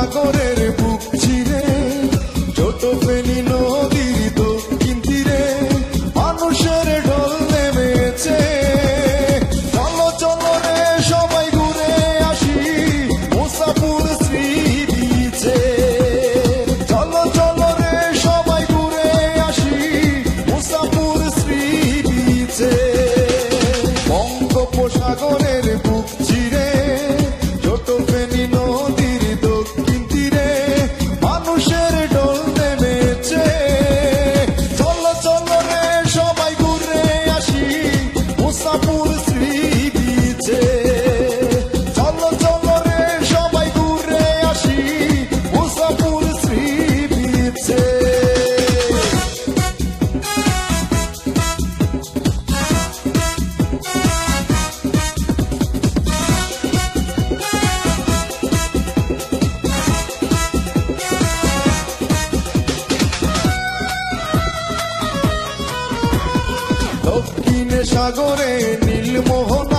বঙ্গোপসাগরের বুক চিরে ছোট ফেনী নদীর দক্ষিণ তীরে মানুষের ঢল নেমেছে। চলো চলো রে সবাই ঘুরে আসি মুসাফুর শ্রী বিচে। চলো চলো রে সবাই ঘুরে আসি মুসাফুর শ্রী বিচে। বঙ্গোপসাগরের বুক চিরে ছোট ফেনী নদীর দক্ষিণ তীরে মানুষের ঢল নেমেছে। চলো চলো রে সবাই ঘুরে আসি মুসাফুর শ্রী বিচে। চলো চলো রে সবাই ঘুরে আসি মুসাফুর শ্রী বিচে। দক্ষিণে সাগরে নীলমোহন